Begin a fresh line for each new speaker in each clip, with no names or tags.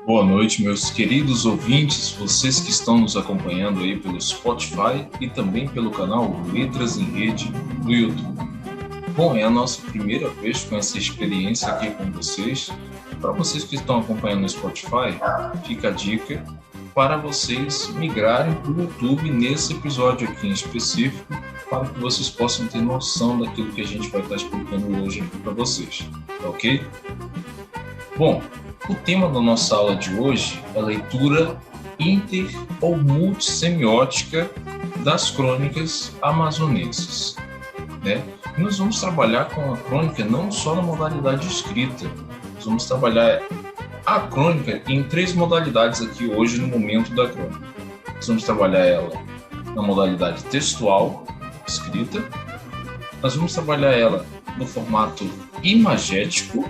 Boa noite, meus queridos ouvintes, vocês que estão nos acompanhando aí pelo Spotify e também pelo canal Letras em Rede do YouTube. Bom, é a nossa primeira vez com essa experiência aqui com vocês. Para vocês que estão acompanhando no Spotify, fica a dica para vocês migrarem para o YouTube nesse episódio aqui em específico, para que vocês possam ter noção daquilo que a gente vai estar explicando hoje aqui para vocês, tá ok? Bom, o tema da nossa aula de hoje é a leitura inter- ou multissemiótica das crônicas amazonenses, né? E nós vamos trabalhar com a crônica não só na modalidade escrita, nós vamos trabalhar a crônica em 3 modalidades aqui hoje no momento da crônica. Nós vamos trabalhar ela na modalidade textual, escrita, nós vamos trabalhar ela no formato imagético,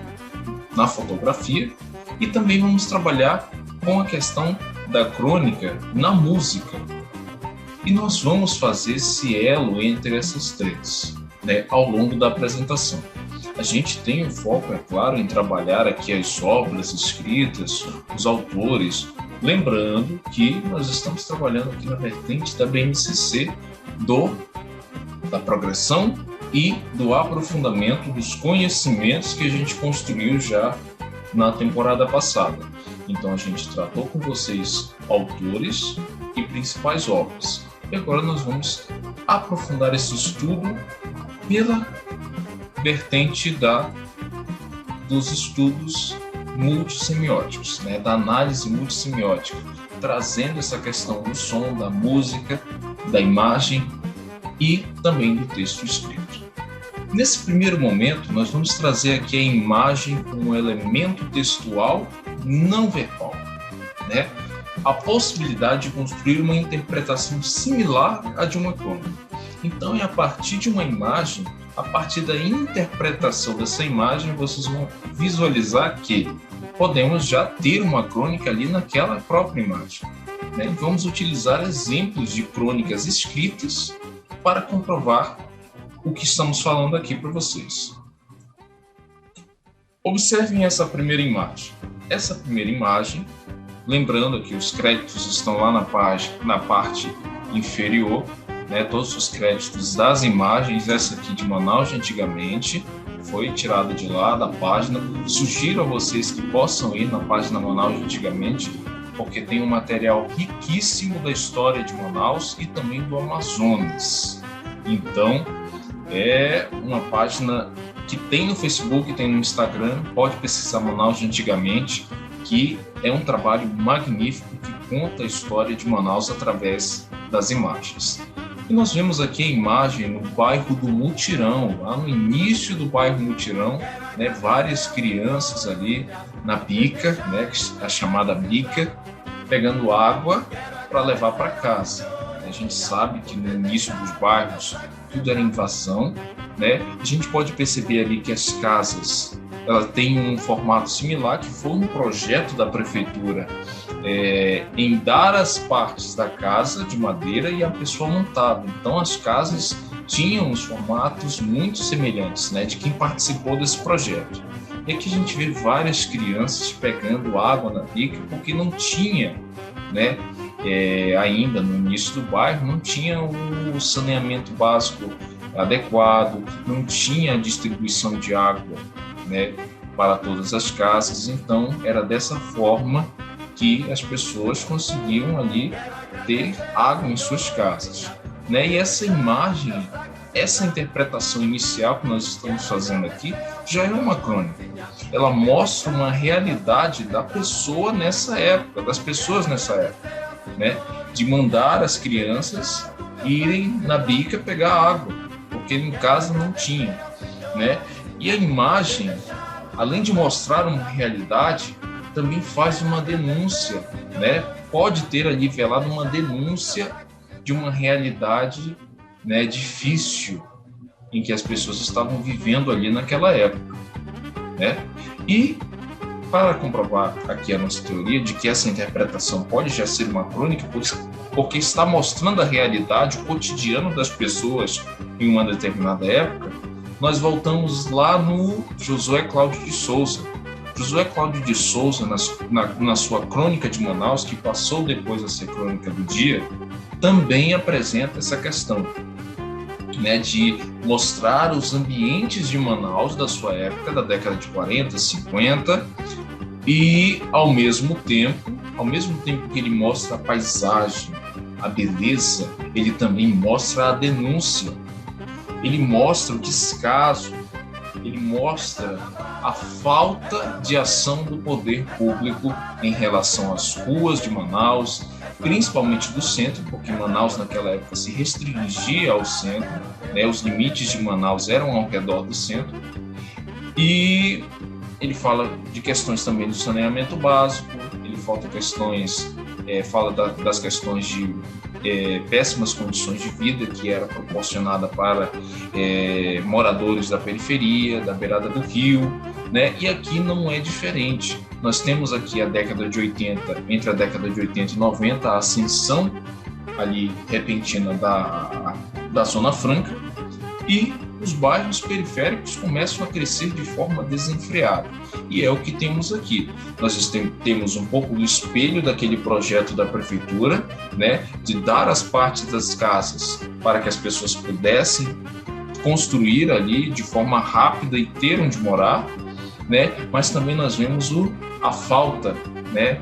na fotografia, e também vamos trabalhar com a questão da crônica na música. E nós vamos fazer esse elo entre essas 3, né, ao longo da apresentação. A gente tem um foco, é claro, em trabalhar aqui as obras escritas, os autores, lembrando que nós estamos trabalhando aqui na vertente da BNCC da progressão e do aprofundamento dos conhecimentos que a gente construiu já na temporada passada. Então a gente tratou com vocês autores e principais obras. E agora nós vamos aprofundar esse estudo pela vertente dos estudos multissemióticos, né, da análise multissemiótica, trazendo essa questão do som, da música, da imagem e também do texto escrito. Nesse primeiro momento, nós vamos trazer aqui a imagem como um elemento textual não verbal, né? A possibilidade de construir uma interpretação similar à de uma crônica. Então, é a partir de uma imagem, a partir da interpretação dessa imagem, vocês vão visualizar que podemos já ter uma crônica ali naquela própria imagem, né? E vamos utilizar exemplos de crônicas escritas para comprovar o que estamos falando aqui para vocês. Observem essa primeira imagem. Essa primeira imagem, lembrando que os créditos estão lá na parte inferior, né, todos os créditos das imagens. Essa aqui de Manaus de antigamente foi tirada de lá da página. Sugiro a vocês que possam ir na página Manaus de antigamente, porque tem um material riquíssimo da história de Manaus e também do Amazonas. Então, é uma página que tem no Facebook, tem no Instagram, pode pesquisar Manaus de antigamente, que é um trabalho magnífico que conta a história de Manaus através das imagens. E nós vemos aqui a imagem no bairro do Mutirão, lá no início do bairro Mutirão, né, várias crianças ali na bica, né, a chamada bica, pegando água para levar para casa. A gente sabe que no início dos bairros tudo era invasão, né? A gente pode perceber ali que as casas ela tem um formato similar, que foi um projeto da prefeitura em dar as partes da casa de madeira e a pessoa montava. Então as casas tinham os formatos muito semelhantes, né, de quem participou desse projeto. E aqui a gente vê várias crianças pegando água na bica porque não tinha, né, ainda no início do bairro, não tinha o saneamento básico adequado, não tinha a distribuição de água, né, para todas as casas. Então era dessa forma que as pessoas conseguiam ali ter água em suas casas, né? E essa imagem, essa interpretação inicial que nós estamos fazendo aqui já é uma crônica. Ela mostra uma realidade da pessoa nessa época, das pessoas nessa época, né, de mandar as crianças irem na bica pegar água, porque em casa não tinha, né? E a imagem, além de mostrar uma realidade, também faz uma denúncia, né? Pode ter ali velado uma denúncia de uma realidade, né, difícil em que as pessoas estavam vivendo ali naquela época, né? E para comprovar aqui a nossa teoria de que essa interpretação pode já ser uma crônica, porque está mostrando a realidade, o cotidiano das pessoas em uma determinada época, nós voltamos lá no Josué Cláudio de Souza, Josué Cláudio de Souza, na sua Crônica de Manaus, que passou depois a ser Crônica do Dia, também apresenta essa questão, né, de mostrar os ambientes de Manaus da sua época, da década de 40, 50, e ao mesmo tempo que ele mostra a paisagem, a beleza, ele também mostra a denúncia, ele mostra o descaso, ele mostra a falta de ação do poder público em relação às ruas de Manaus, principalmente do centro, porque Manaus naquela época se restringia ao centro, né? Os limites de Manaus eram ao redor do centro, e ele fala de questões também do saneamento básico, ele fala das questões de péssimas condições de vida que era proporcionada para moradores da periferia, da beirada do rio, né? E aqui não é diferente. Nós temos aqui a década de 80, entre a década de 80 e 90, a ascensão ali repentina da Zona Franca, e os bairros periféricos começam a crescer de forma desenfreada. E é o que temos aqui. Nós temos um pouco do espelho daquele projeto da prefeitura, né, de dar as partes das casas para que as pessoas pudessem construir ali de forma rápida e ter onde morar, né, mas também nós vemos a falta, né,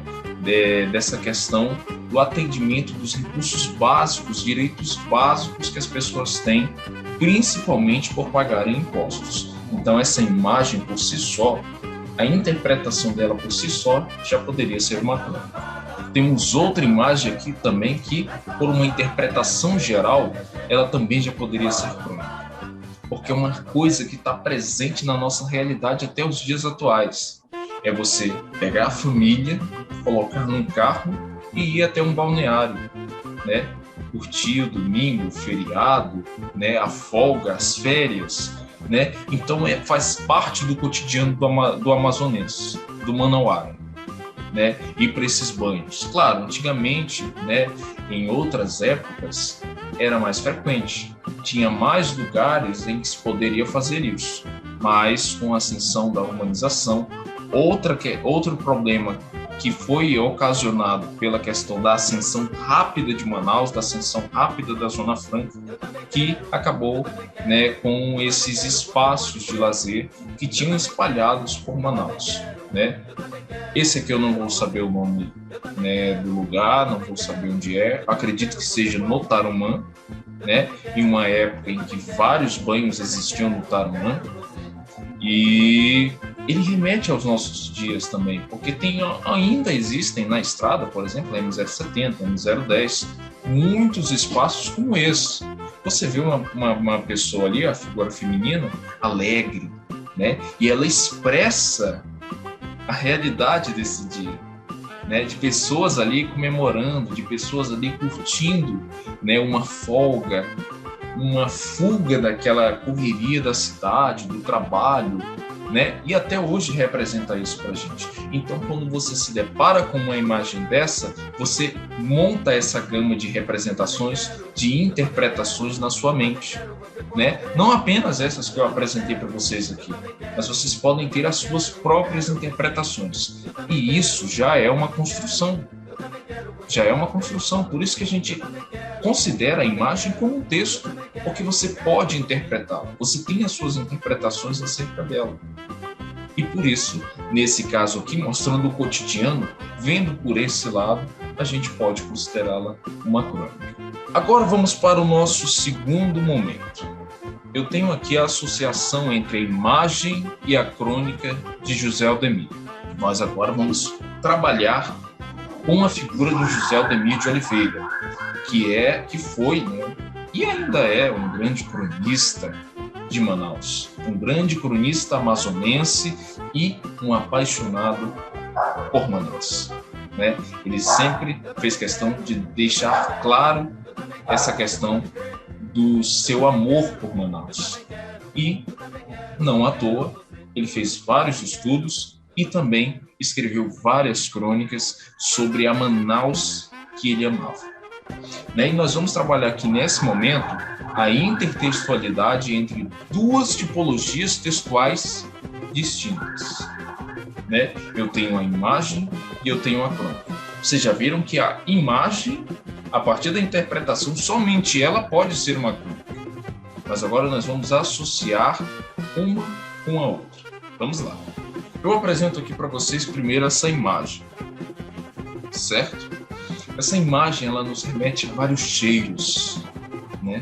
dessa questão do atendimento dos recursos básicos, direitos básicos que as pessoas têm, principalmente por pagarem impostos. Então, essa imagem por si só, a interpretação dela por si só, já poderia ser uma crônica. Temos outra imagem aqui também que, por uma interpretação geral, ela também já poderia ser crônica, porque é uma coisa que está presente na nossa realidade até os dias atuais. É você pegar a família, colocar num carro e ir até um balneário, né? Curtir o domingo, o feriado, né? A folga, as férias, né? Então faz parte do cotidiano do amazonense, do manauara, né? Ir para esses banhos. Claro, antigamente, né? Em outras épocas era mais frequente, tinha mais lugares em que se poderia fazer isso, mas com a ascensão da urbanização, outro problema que foi ocasionado pela questão da ascensão rápida de Manaus, da ascensão rápida da Zona Franca, que acabou, né, com esses espaços de lazer que tinham espalhados por Manaus, né? Esse aqui eu não vou saber o nome, né, do lugar, não vou saber onde é, acredito que seja no Tarumã, né, em uma época em que vários banhos existiam no Tarumã, e ele remete aos nossos dias também, porque ainda existem na estrada, por exemplo, a M070, a M010, muitos espaços como esse. Você vê uma pessoa ali, a figura feminina, alegre, né? E ela expressa a realidade desse dia, né? De pessoas ali comemorando, de pessoas ali curtindo, né? Uma folga, uma fuga daquela correria da cidade, do trabalho, né? E até hoje representa isso para a gente. Então, quando você se depara com uma imagem dessa, você monta essa gama de representações, de interpretações na sua mente, né? Não apenas essas que eu apresentei para vocês aqui, mas vocês podem ter as suas próprias interpretações. E isso já é uma construção. Já é uma construção, por isso que a gente considera a imagem como um texto, porque você pode interpretá-la, você tem as suas interpretações acerca dela. E por isso, nesse caso aqui, mostrando o cotidiano, vendo por esse lado, a gente pode considerá-la uma crônica. Agora vamos para o nosso segundo momento. Eu tenho aqui a associação entre a imagem e a crônica de José Aldemir. Nós agora vamos trabalhar com a figura do José Aldemir de Oliveira, que foi, né, e ainda é um grande cronista de Manaus, um grande cronista amazonense e um apaixonado por Manaus, né? Ele sempre fez questão de deixar claro essa questão do seu amor por Manaus. E, não à toa, ele fez vários estudos e também escreveu várias crônicas sobre a Manaus que ele amava. Né? E nós vamos trabalhar aqui nesse momento a intertextualidade entre duas tipologias textuais distintas. né? Eu tenho a imagem e eu tenho a crônica. Vocês já viram que a imagem, a partir da interpretação, somente ela pode ser uma crônica. Mas agora nós vamos associar uma com a outra. Vamos lá. Eu apresento aqui para vocês primeiro essa imagem, certo? Essa imagem, ela nos remete a vários cheiros, né?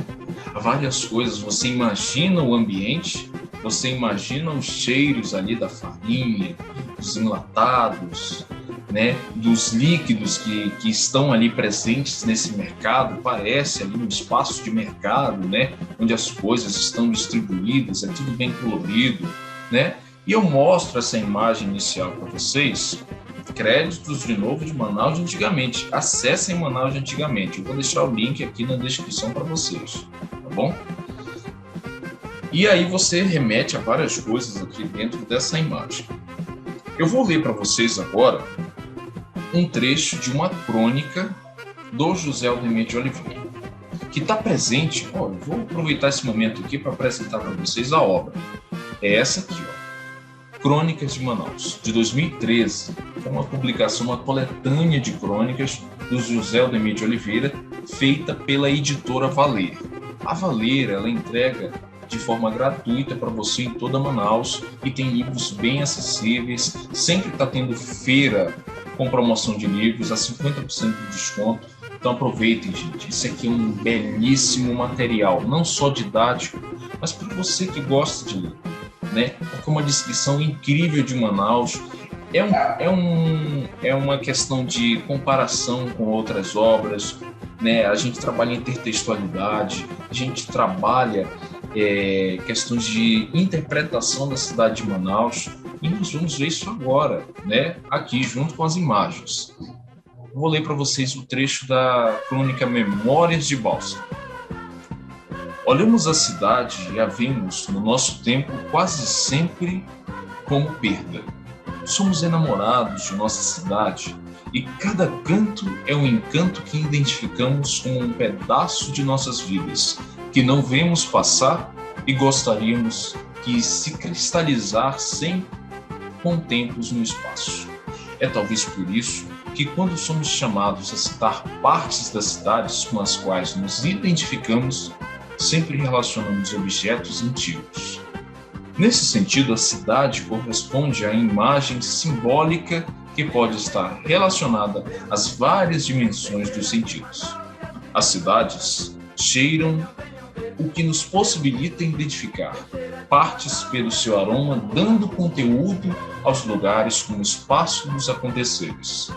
A várias coisas. Você imagina o ambiente, você imagina os cheiros ali da farinha, dos enlatados, né? Dos líquidos que estão ali presentes nesse mercado. Parece ali um espaço de mercado, né? Onde as coisas estão distribuídas, é tudo bem colorido, né? E eu mostro essa imagem inicial para vocês. Créditos, de novo, de Manaus de antigamente. Acessem Manaus de antigamente. Eu vou deixar o link aqui na descrição para vocês, tá bom? E aí você remete a várias coisas aqui dentro dessa imagem. Eu vou ler para vocês agora um trecho de uma crônica do José Aldemir de Oliveira, que está presente. Eu vou aproveitar esse momento aqui para apresentar para vocês a obra. É essa aqui, ó. Crônicas de Manaus, de 2013. É uma publicação, uma coletânea de crônicas do José Aldemir de Oliveira, feita pela editora Valer. A Valer, ela entrega de forma gratuita para você em toda Manaus e tem livros bem acessíveis. Sempre está tendo feira com promoção de livros a 50% de desconto. Então aproveitem, gente. Esse aqui é um belíssimo material, não só didático, mas para você que gosta de ler, né? Porque uma descrição incrível de Manaus. É uma questão de comparação com outras obras, né? A gente trabalha intertextualidade, a gente trabalha questões de interpretação da cidade de Manaus, e nós vamos ver isso agora, né? Aqui, junto com as imagens. Vou ler para vocês o trecho da crônica Memórias de Bálsamo. Olhamos a cidade e a vemos, no nosso tempo, quase sempre como perda. Somos enamorados de nossa cidade e cada canto é um encanto que identificamos como um pedaço de nossas vidas, que não vemos passar e gostaríamos que se cristalizassem com tempos no espaço. É talvez por isso que quando somos chamados a citar partes das cidades com as quais nos identificamos, sempre relacionamos objetos antigos. Nesse sentido, a cidade corresponde à imagem simbólica que pode estar relacionada às várias dimensões dos sentidos. As cidades cheiram, o que nos possibilita identificar partes pelo seu aroma, dando conteúdo aos lugares como espaço dos aconteceres.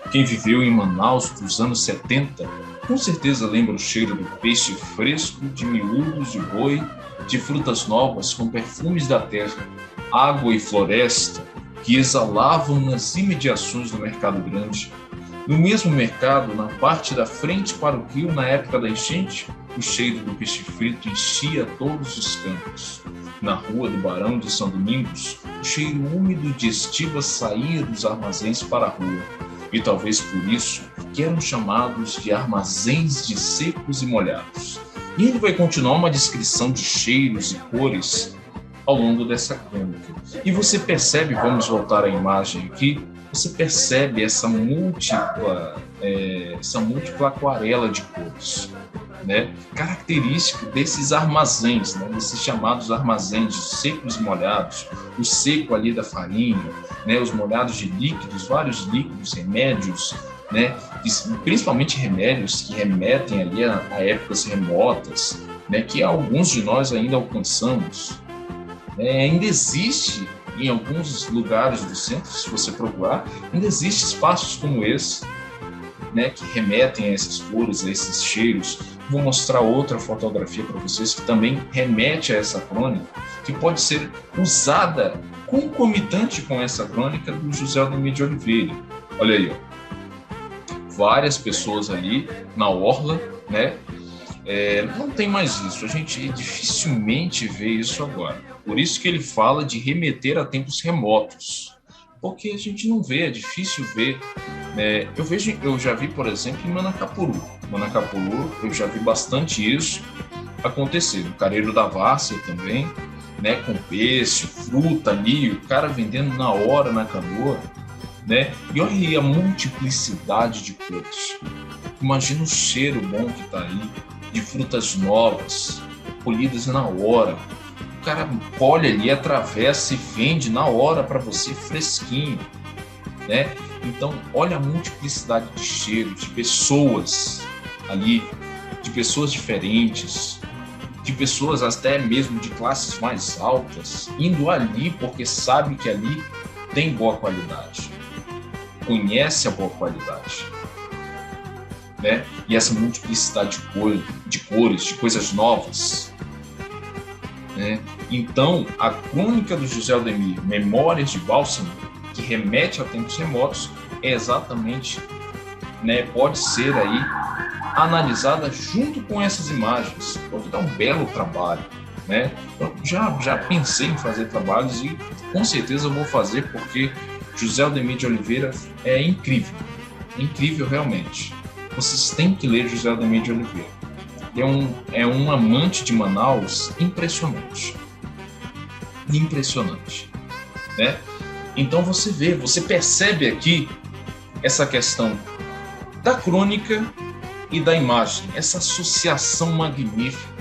Quem viveu em Manaus dos anos 70, com certeza lembra o cheiro do peixe fresco, de miúdos de boi, de frutas novas com perfumes da terra, água e floresta que exalavam nas imediações do Mercado Grande. No mesmo mercado, na parte da frente para o rio, na época da enchente, o cheiro do peixe frito enchia todos os campos. Na rua do Barão de São Domingos, o cheiro úmido de estiva saía dos armazéns para a rua, e talvez por isso que eram chamados de armazéns de secos e molhados. E ele vai continuar uma descrição de cheiros e cores ao longo dessa crônica. E você percebe, vamos voltar à imagem aqui, você percebe essa múltipla aquarela de cores, né? Característico desses armazéns, né? Desses chamados armazéns de secos e molhados, o seco ali da farinha, né? Os molhados de líquidos, vários líquidos, remédios, né? Principalmente remédios que remetem ali a épocas remotas, né? Que alguns de nós ainda alcançamos. Ainda existe em alguns lugares do centro, se você procurar, ainda existe espaços como esse, né? Que remetem a essas cores, a esses cheiros. Vou mostrar outra fotografia para vocês que também remete a essa crônica, que pode ser usada concomitante com essa crônica do José Aldemir de Oliveira. Olha aí, ó. Várias pessoas ali na orla, né? Não tem mais isso, a gente dificilmente vê isso agora. Por isso que ele fala de remeter a tempos remotos, porque a gente não vê, é difícil ver. Eu já vi, por exemplo, em Manacapuru. Manacapuru, eu já vi bastante isso acontecer. No Careiro da Várzea também, né, com peixe, fruta ali, o cara vendendo na hora na canoa, né? E olha aí a multiplicidade de cores. Imagina o cheiro bom que tá aí, de frutas novas, colhidas na hora. O cara colhe ali, atravessa e vende na hora para você fresquinho, né? Então, olha a multiplicidade de cheiros, de pessoas ali, de pessoas diferentes, de pessoas até mesmo de classes mais altas, indo ali porque sabe que ali tem boa qualidade, conhece a boa qualidade, né? E essa multiplicidade de cores, de coisas novas, né? Então, a crônica do José Aldemir, Memórias de Bálsamo, que remete a tempos remotos, é exatamente, né, pode ser aí analisada junto com essas imagens. Pode dar um belo trabalho, né? Eu já pensei em fazer trabalhos e com certeza eu vou fazer, porque José Aldemir de Oliveira é incrível realmente. Vocês têm que ler José Aldemir de Oliveira. É um amante de Manaus impressionante, né? Então você percebe aqui essa questão da crônica e da imagem, essa associação magnífica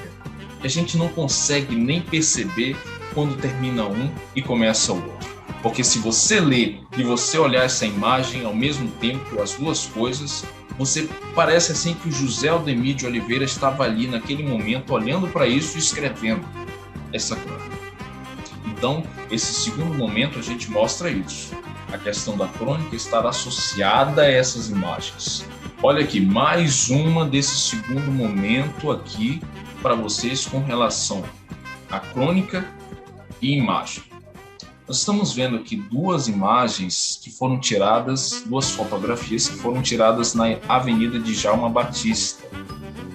que a gente não consegue nem perceber quando termina um e começa o outro. Porque se você ler e você olhar essa imagem ao mesmo tempo, as duas coisas, você parece assim que o José Aldemir de Oliveira estava ali naquele momento olhando para isso e escrevendo essa crônica. Então, esse segundo momento a gente mostra isso. A questão da crônica estar associada a essas imagens. Olha aqui, mais uma desse segundo momento aqui para vocês com relação à crônica e imagem. Nós estamos vendo aqui duas imagens que foram tiradas, duas fotografias que foram tiradas na Avenida de Djalma Batista,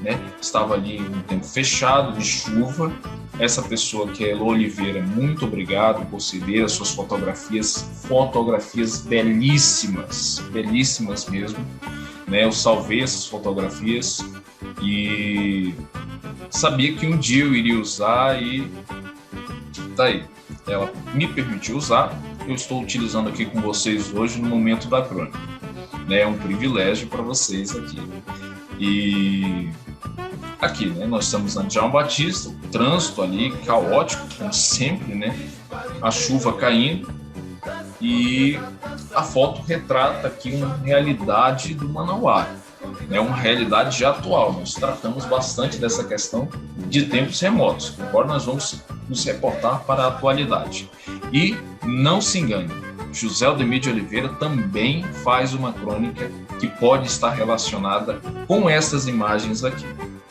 né? Estava ali um tempo fechado, de chuva. Essa pessoa que é Elô Oliveira, muito obrigado por ceder as suas fotografias belíssimas mesmo, né? Eu salvei essas fotografias e sabia que um dia eu iria usar e tá aí. Ela me permitiu usar, eu estou utilizando aqui com vocês hoje no momento da crônica, né? É um privilégio para vocês aqui. E aqui, né, nós estamos na Djalma Batista, o trânsito ali caótico, como sempre, né? A chuva caindo e a foto retrata aqui uma realidade do Manauara, né? Uma realidade já atual. Nós tratamos bastante dessa questão de tempos remotos. Agora nós vamos nos reportar para a atualidade. E não se engane, José Aldemir de Oliveira também faz uma crônica que pode estar relacionada com essas imagens aqui.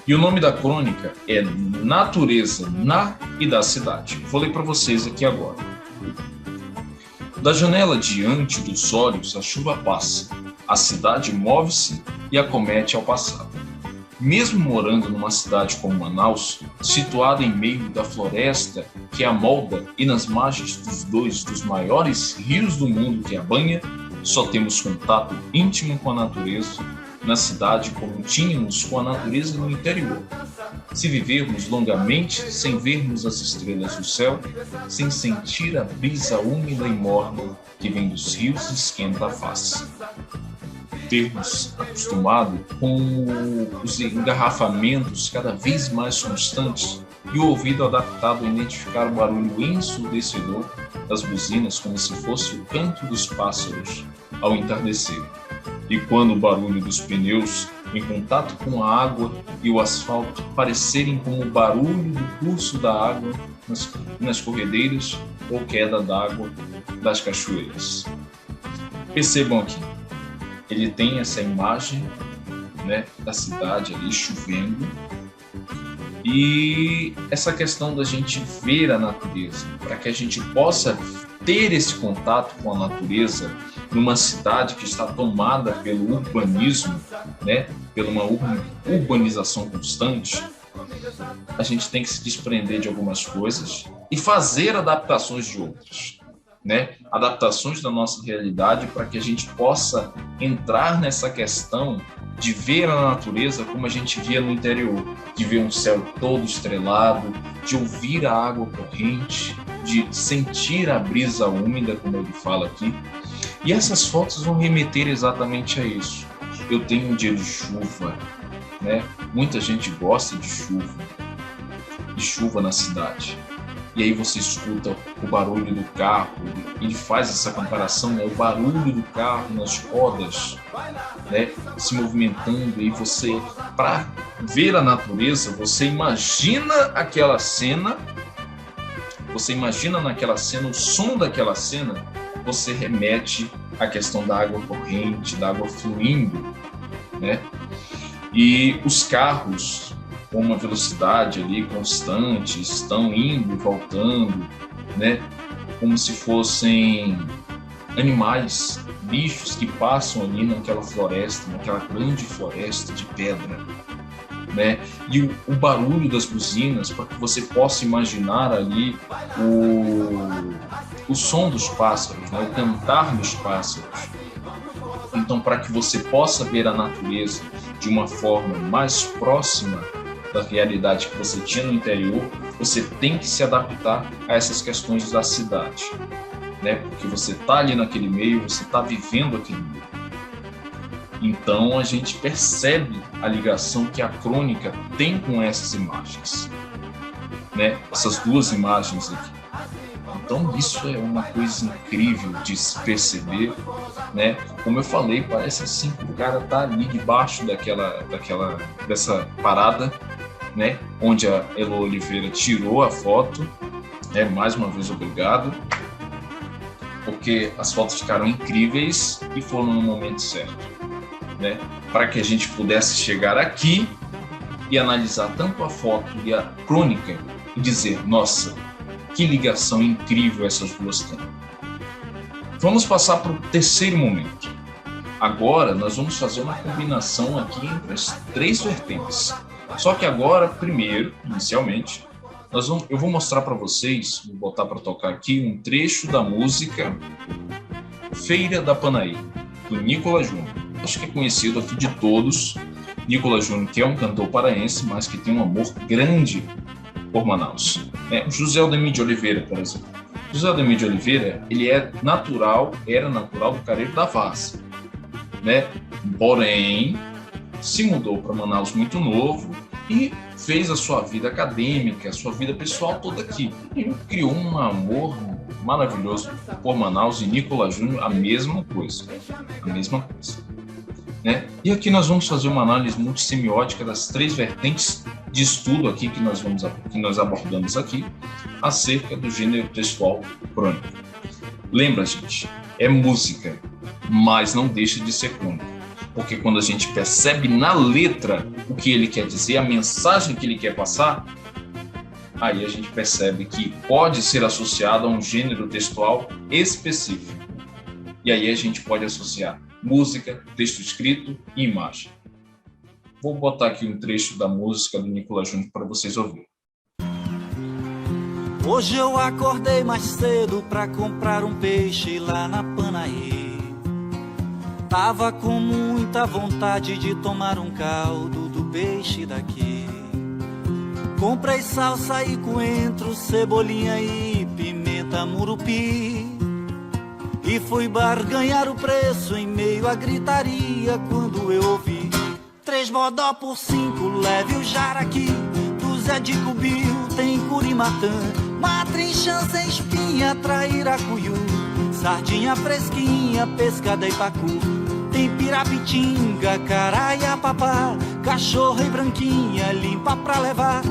E o nome da crônica é Natureza na e da Cidade. Vou ler para vocês aqui agora. Da janela diante dos olhos a chuva passa, a cidade move-se e acomete ao passado. Mesmo morando numa cidade como Manaus, situada em meio da floresta que a molda e nas margens dos maiores rios do mundo que a banha, só temos contato íntimo com a natureza na cidade como tínhamos com a natureza no interior. Se vivermos longamente sem vermos as estrelas do céu, sem sentir a brisa úmida e morna que vem dos rios e esquenta a face. Termos acostumado com os engarrafamentos cada vez mais constantes e o ouvido adaptado a identificar o barulho ensurdecedor das buzinas como se fosse o canto dos pássaros ao entardecer. E quando o barulho dos pneus em contato com a água e o asfalto parecerem como o barulho do curso da água nas corredeiras ou queda d'água das cachoeiras. Percebam aqui, ele tem essa imagem, né, da cidade ali chovendo e essa questão da gente ver a natureza, para que a gente possa ter esse contato com a natureza numa cidade que está tomada pelo urbanismo, né, pela uma urbanização constante, a gente tem que se desprender de algumas coisas e fazer adaptações de outras, né? Adaptações da nossa realidade para que a gente possa entrar nessa questão de ver a natureza como a gente via no interior, de ver um céu todo estrelado, de ouvir a água corrente, de sentir a brisa úmida, como ele fala aqui. E essas fotos vão remeter exatamente a isso. Eu tenho um dia de chuva, né? Muita gente gosta de chuva na cidade. E aí você escuta o barulho do carro, ele faz essa comparação, né? O barulho do carro nas rodas, né? Se movimentando, e você, para ver a natureza, você imagina aquela cena, você imagina naquela cena, o som daquela cena, você remete à questão da água corrente, da água fluindo, né? E os carros, com uma velocidade ali constante, estão indo e voltando, né? Como se fossem animais, bichos que passam ali naquela floresta, naquela grande floresta de pedra, né? E o barulho das buzinas, para que você possa imaginar ali o som dos pássaros, né? O cantar dos pássaros. Então, para que você possa ver a natureza de uma forma mais próxima da realidade que você tinha no interior, você tem que se adaptar a essas questões da cidade, né? Porque você está ali naquele meio, você está vivendo aquele meio. Então a gente percebe a ligação que a crônica tem com essas imagens, né? Essas duas imagens aqui. Então isso é uma coisa incrível de se perceber, né? Como eu falei, parece assim que o cara tá ali debaixo dessa parada, né? Onde a Elo Oliveira tirou a foto, né? Mais uma vez obrigado, porque as fotos ficaram incríveis e foram no momento certo, né? Para que a gente pudesse chegar aqui e analisar tanto a foto e a crônica e dizer, nossa, que ligação incrível essas duas têm. Vamos passar para o terceiro momento. Agora nós vamos fazer uma combinação aqui entre as três vertentes. Só que agora, primeiro, inicialmente, eu vou mostrar para vocês, vou botar para tocar aqui um trecho da música Feira da Panaí, do Nicolas Júnior. Acho que é conhecido aqui de todos. Nicolas Júnior, que é um cantor paraense, mas que tem um amor grande por Manaus. José Aldemir de Oliveira, por exemplo. José Aldemir de Oliveira, ele era natural do Careiro da Vaz, né? Porém, se mudou para Manaus muito novo e fez a sua vida acadêmica, a sua vida pessoal toda aqui. E criou um amor maravilhoso por Manaus, e Nicolas Júnior, a mesma coisa. Né? E aqui nós vamos fazer uma análise multissemiótica das três vertentes de estudo aqui que nós abordamos aqui acerca do gênero textual crônico. Lembra, gente, é música, mas não deixa de ser crônica, porque quando a gente percebe na letra o que ele quer dizer, a mensagem que ele quer passar, aí a gente percebe que pode ser associado a um gênero textual específico. E aí a gente pode associar música, texto escrito e imagem. Vou botar aqui um trecho da música do Nicolas Júnior para vocês ouvirem.
Hoje eu acordei mais cedo pra comprar um peixe lá na Panaí. Tava com muita vontade de tomar um caldo do peixe daqui. Comprei salsa e coentro, cebolinha e pimenta murupi. E fui barganhar o preço em meio à gritaria quando eu ouvi 3 bodó por 5, leve o jaraqui. Do Zé de Cubil tem curimatã, matrinchã sem espinha, trairacuiú, sardinha fresquinha, pescada e pacu. Tem pirapitinga, caraia, papá, cachorra e branquinha, limpa pra levar.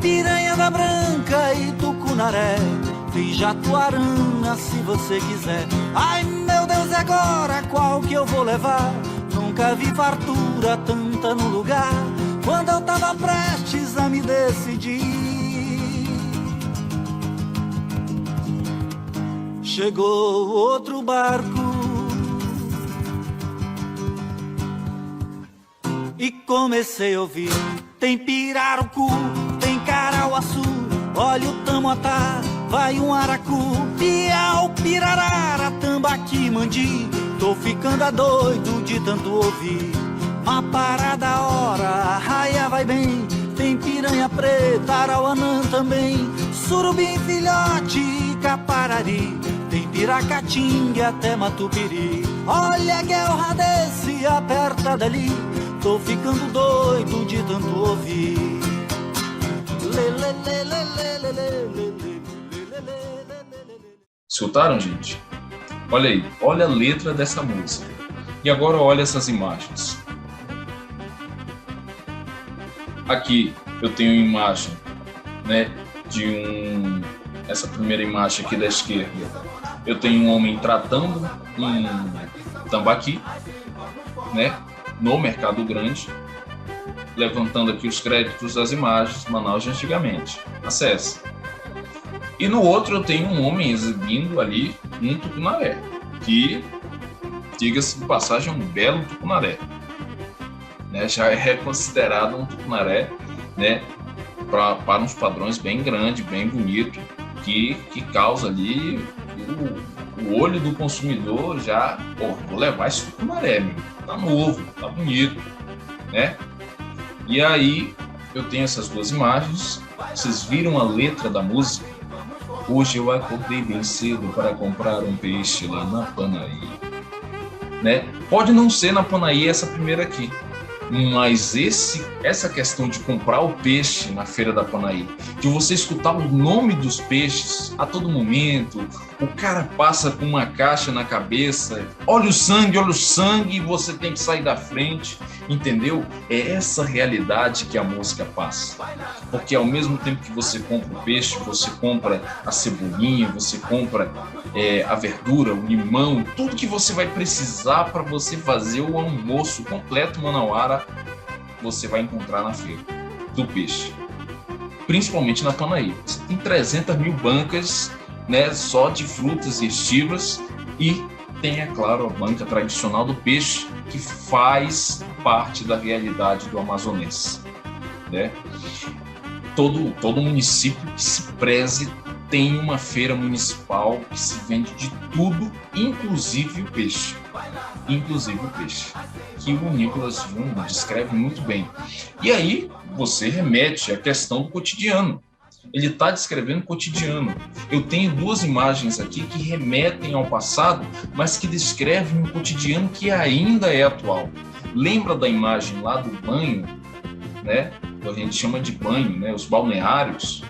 Piranha da branca e tucunaré, tem jatuarana se você quiser. Ai meu Deus, agora qual que eu vou levar? Nunca vi fartura tanta no lugar. Quando eu tava prestes a me decidir, chegou outro barco e comecei a ouvir. Tem pirarucu, tem carauaçu, olha o tamoatá, vai um aracu, piau, pirarara, tambaqui, mandi. Tô ficando doido de tanto ouvir. uma parada a hora, a raia vai bem. Tem piranha preta, arauanã também, surubim, filhote, caparari. Tem piracatinga até matupiri. Olha a guerra desse, aperta dali. Tô ficando doido de tanto ouvir.
Escutaram, gente? Olha aí, olha a letra dessa música. E agora olha essas imagens. Aqui eu tenho uma imagem, né, essa primeira imagem aqui da esquerda. Eu tenho um homem tratando um tambaqui, né, no Mercado Grande, levantando aqui os créditos das imagens Manaus de antigamente. Acesse. E no outro eu tenho um homem exibindo ali um tucunaré, que, diga-se de passagem, é um belo tucunaré. Né, já é considerado um tucunaré, né, para uns padrões bem grande, bem bonito, que causa ali o olho do consumidor já, vou levar esse tucunaré, meu, tá novo, tá bonito, né? E aí eu tenho essas duas imagens. Vocês viram a letra da música? Hoje eu acordei bem cedo para comprar um peixe lá na Panaí, né? Pode não ser na Panaí essa primeira aqui, mas essa questão de comprar o peixe na feira da Panaí, de você escutar o nome dos peixes a todo momento, o cara passa com uma caixa na cabeça, olha o sangue, e você tem que sair da frente, entendeu? É essa realidade que a música passa. Porque ao mesmo tempo que você compra o peixe, você compra a cebolinha, você compra a verdura, o limão, tudo que você vai precisar para você fazer o almoço completo manauara, você vai encontrar na feira do peixe. Principalmente na Panaí. Você tem 300 mil bancas, né, só de frutas e estivas, e tem, é claro, a banca tradicional do peixe, que faz parte da realidade do amazonense, né? Todo município que se preze tem uma feira municipal que se vende de tudo, inclusive o peixe. Que o Nicolas Jung descreve muito bem. E aí você remete à questão do cotidiano. Ele está descrevendo o cotidiano. Eu tenho duas imagens aqui que remetem ao passado, mas que descrevem um cotidiano que ainda é atual. Lembra da imagem lá do banho, né? A gente chama de banho, né? Os balneários,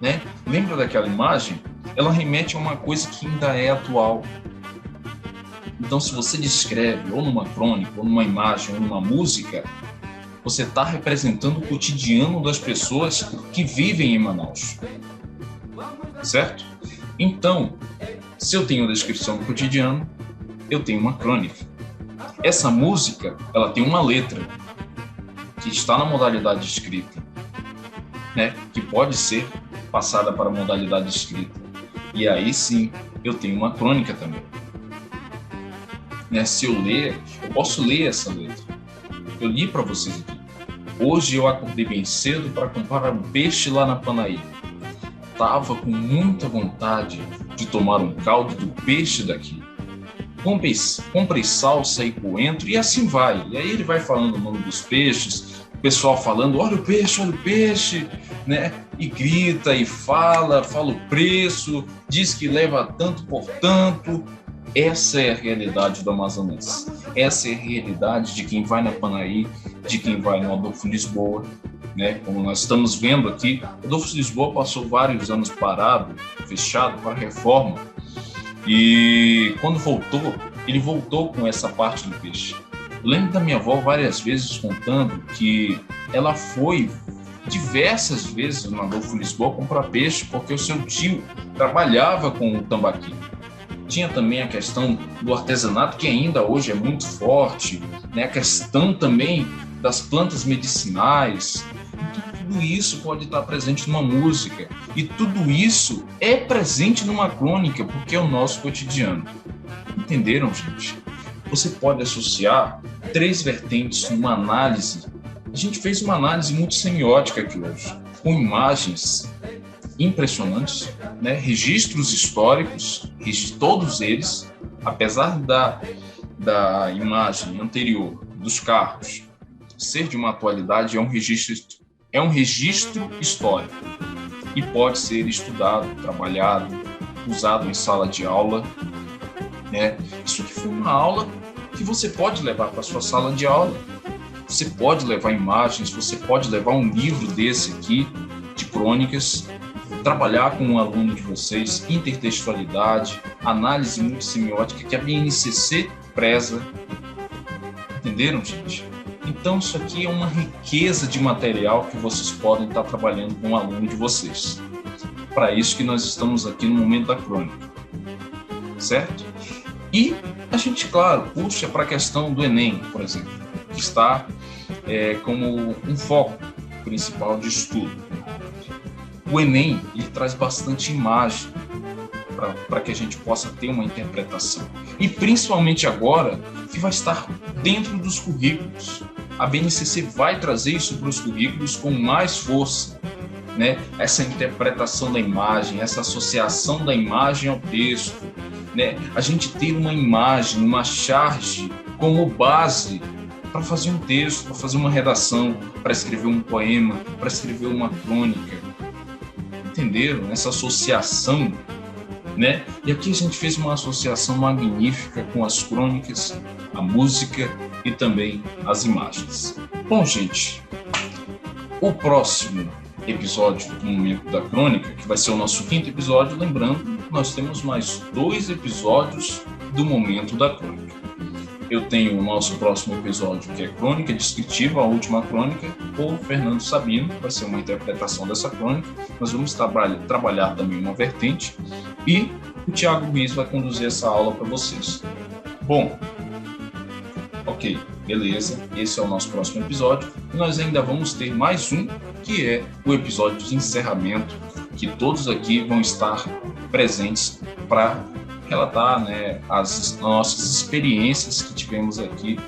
né? Lembra daquela imagem? Ela remete a uma coisa que ainda é atual. Então, se você descreve ou numa crônica, ou numa imagem, ou numa música, você está representando o cotidiano das pessoas que vivem em Manaus, certo? Então, se eu tenho a descrição do cotidiano, eu tenho uma crônica. Essa música, ela tem uma letra que está na modalidade escrita, né? Que pode ser passada para a modalidade escrita. E aí sim, eu tenho uma crônica também. Né? Se eu ler, eu posso ler essa letra. Eu li para vocês aqui. Hoje eu acordei bem cedo para comprar um peixe lá na Panaí. Tava com muita vontade de tomar um caldo do peixe daqui. Comprei salsa e coentro e assim vai. E aí ele vai falando o nome dos peixes, o pessoal falando, olha o peixe, né? E grita e fala o preço, diz que leva tanto por tanto. Essa é a realidade do amazonense. Essa é a realidade de quem vai na Panaí, de quem vai no Adolfo Lisboa, né? Como nós estamos vendo aqui, Adolfo Lisboa passou vários anos parado, fechado para reforma, e quando voltou, ele voltou com essa parte do peixe. Eu lembro da minha avó várias vezes contando que ela foi diversas vezes no Adolfo Lisboa comprar peixe porque o seu tio trabalhava com o tambaqui. Tinha também a questão do artesanato, que ainda hoje é muito forte, né? A questão também das plantas medicinais. Tudo isso pode estar presente numa música. E tudo isso é presente numa crônica, porque é o nosso cotidiano. Entenderam, gente? Você pode associar 3 vertentes numa análise. A gente fez uma análise muito semiótica aqui hoje, com imagens impressionantes, né? Registros históricos, todos eles, apesar da imagem anterior dos carros ser de uma atualidade, é um registro histórico e pode ser estudado, trabalhado, usado em sala de aula, né? Isso aqui foi uma aula que você pode levar para a sua sala de aula. Você pode levar imagens, você pode levar um livro desse aqui, de crônicas, trabalhar com um aluno de vocês, intertextualidade, análise multissemiótica, que a BNCC preza. Entenderam, gente? Então, isso aqui é uma riqueza de material que vocês podem estar trabalhando com um aluno de vocês. Para isso que nós estamos aqui no Momento da Crônica. Certo? E a gente, claro, puxa para a questão do Enem, por exemplo, que está como um foco principal de estudo. O Enem, ele traz bastante imagem para que a gente possa ter uma interpretação. E principalmente agora, que vai estar dentro dos currículos. A BNCC vai trazer isso para os currículos com mais força, né? Essa interpretação da imagem, essa associação da imagem ao texto, né? A gente ter uma imagem, uma charge como base para fazer um texto, para fazer uma redação, para escrever um poema, para escrever uma crônica. Entenderam? Essa associação, né? E aqui a gente fez uma associação magnífica com as crônicas, a música e também as imagens. Bom, gente, o próximo episódio do Momento da Crônica, que vai ser o nosso 5º episódio, lembrando, nós temos mais 2 episódios do Momento da Crônica. Eu tenho o nosso próximo episódio, que é Crônica Descritiva, a última crônica, por Fernando Sabino, vai ser uma interpretação dessa crônica. Nós vamos trabalhar também uma vertente e o Thiago Ruiz vai conduzir essa aula para vocês. Bom, ok, beleza, esse é o nosso próximo episódio. E nós ainda vamos ter mais um, que é o episódio de encerramento, que todos aqui vão estar presentes para relatar, né, as nossas experiências que tivemos aqui.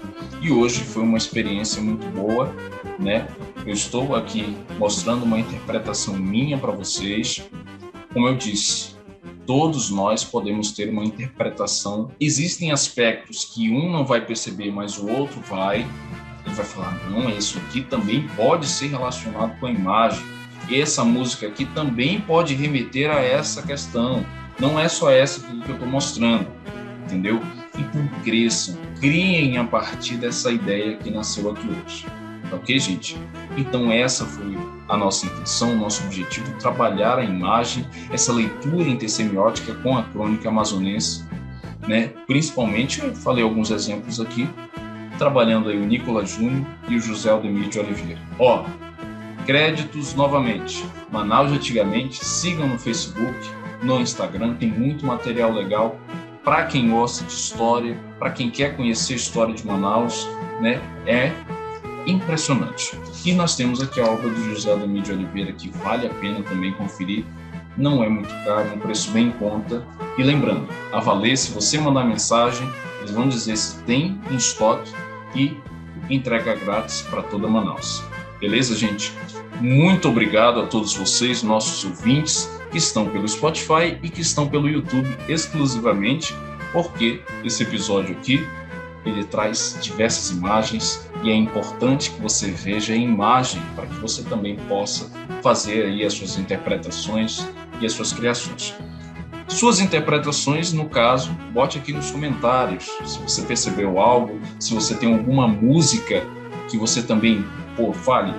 E hoje foi uma experiência muito boa, né? Eu estou aqui mostrando uma interpretação minha para vocês. Como eu disse, todos nós podemos ter uma interpretação. Existem aspectos que um não vai perceber, mas o outro vai. Ele vai falar, não, isso aqui também pode ser relacionado com a imagem. E essa música aqui também pode remeter a essa questão. Não é só essa que eu estou mostrando, entendeu? Então cresçam, criem a partir dessa ideia que nasceu aqui hoje. Ok, gente? Então essa foi a nossa intenção, o nosso objetivo, trabalhar a imagem, essa leitura intersemiótica com a crônica amazonense, né? Principalmente, eu falei alguns exemplos aqui, trabalhando aí o Nicolas Júnior e o José Aldemir de Oliveira. Ó, créditos novamente. Manaus de Antigamente, sigam no Facebook, no Instagram, tem muito material legal para quem gosta de história, para quem quer conhecer a história de Manaus, né? É impressionante. E nós temos aqui a obra do José Aldemir de Oliveira, que vale a pena também conferir. Não é muito caro, é um preço bem em conta. E lembrando, a valer, se você mandar mensagem, eles vão dizer se tem em estoque e entrega grátis para toda Manaus. Beleza, gente? Muito obrigado a todos vocês, nossos ouvintes, que estão pelo Spotify e que estão pelo YouTube exclusivamente, porque esse episódio aqui, ele traz diversas imagens e é importante que você veja a imagem para que você também possa fazer aí as suas interpretações e as suas criações. Suas interpretações, no caso, bote aqui nos comentários, se você percebeu algo, se você tem alguma música que você também, fale,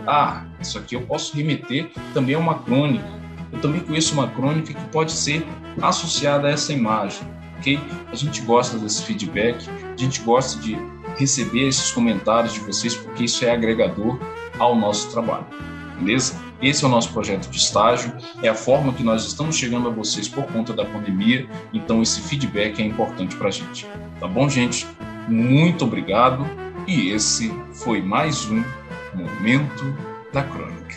isso aqui eu posso remeter também a uma crônica. Eu também conheço uma crônica que pode ser associada a essa imagem, ok? A gente gosta desse feedback, a gente gosta de receber esses comentários de vocês, porque isso é agregador ao nosso trabalho, beleza? Esse é o nosso projeto de estágio, é a forma que nós estamos chegando a vocês por conta da pandemia, então esse feedback é importante para a gente. Tá bom, gente? Muito obrigado e esse foi mais um Momento da Crônica.